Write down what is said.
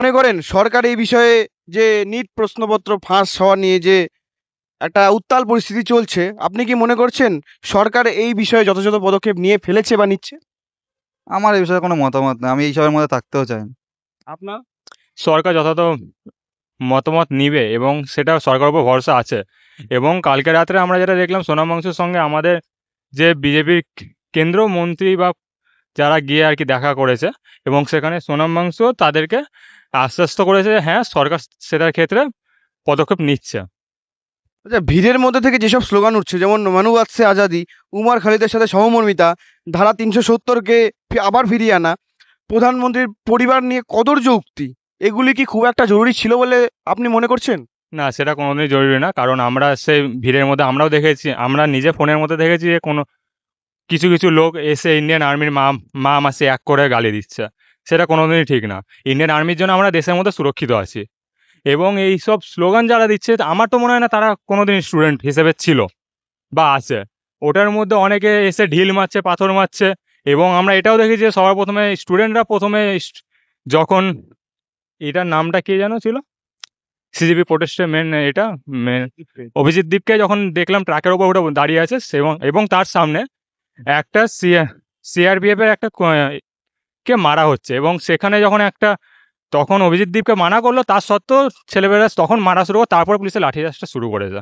মনে করেন সরকার এই বিষয়ে যে নিট প্রশ্নপত্র ফাঁস হওয়া নিয়ে যে একটা উত্তাল পরিস্থিতি চলছে, আপনি কি মনে করছেন সরকার এই বিষয়ে যথাযথ পদক্ষেপ নিয়ে ফেলেছে বা নিচ্ছে? আমার এই বিষয়ে কোনো মতামত নেই, আমি এইসবের মধ্যে থাকতেও চাই না। আপনার? সরকার যথাযথ মতামত নিবে এবং সেটা সরকারের উপর ভরসা আছে। এবং কালকে রাত্রে আমরা যেটা দেখলাম সোনাম ওয়াংচুর সঙ্গে আমাদের যে বিজেপির কেন্দ্র মন্ত্রী বা যারা গিয়ে আর কি দেখা করেছে, এবং সেখানে সোনাম ওয়াংচুও তাদেরকে আশ্বস্ত করেছে যে হ্যাঁ সরকার সেটার ক্ষেত্রে পদক্ষেপ নিচ্ছে। আচ্ছা, ভিড়ের মধ্যে থেকে যেসব স্লোগান উঠছে, যেমন মানুবাদ সে আজাদি, উমর খালিদের সাথে সহমর্মিতা, ধারা ৩৭০কে আবার ফিরিয়ে আনা, প্রধানমন্ত্রীর পরিবার নিয়ে কদর্য উক্তি, এগুলি কি খুব একটা জরুরি ছিল বলে আপনি মনে করছেন? না, সেটা কোনোদিনই জরুরি না, কারণ আমরা সেই ভিড়ের মধ্যে আমরাও দেখেছি, আমরা নিজে ফোনের মধ্যে দেখেছি যে কোনো কিছু কিছু লোক এসে ইন্ডিয়ান আর্মির মা মা মাসি এক করে গালি দিচ্ছে। সেটা কোনোদিনই ঠিক না। ইন্ডিয়ান আর্মির জন্য আমরা দেশের মধ্যে সুরক্ষিত আছি। এবং এই সব স্লোগান যারা দিচ্ছে আমার তো মনে হয় না তারা কোনোদিন স্টুডেন্ট হিসেবে ছিল বা আছে। ওটার মধ্যে অনেকে এসে ঢিল মারছে, পাথর মারছে। এবং আমরা এটাও দেখেছি যে সবার প্রথমে স্টুডেন্টরা প্রথমে যখন এটার নামটা কি যেন ছিল, সিজিবি প্রোটেস্টের মেন এটা মেন অভিজিৎ দীপকে যখন দেখলাম ট্রাকের উপর ওটা দাঁড়িয়ে আছে, এবং এবং তার সামনে একটা সিআরপিএফ এর একটা কে মারা হচ্ছে, এবং সেখানে যখন একটা তখন অভিজিৎ দীপকে মানা করলো, তার সত্ত্বেও ছেলেমেয়েরা তখন মারা শুরু করে, তারপর পুলিশের লাঠিচার্জটা শুরু করেছে।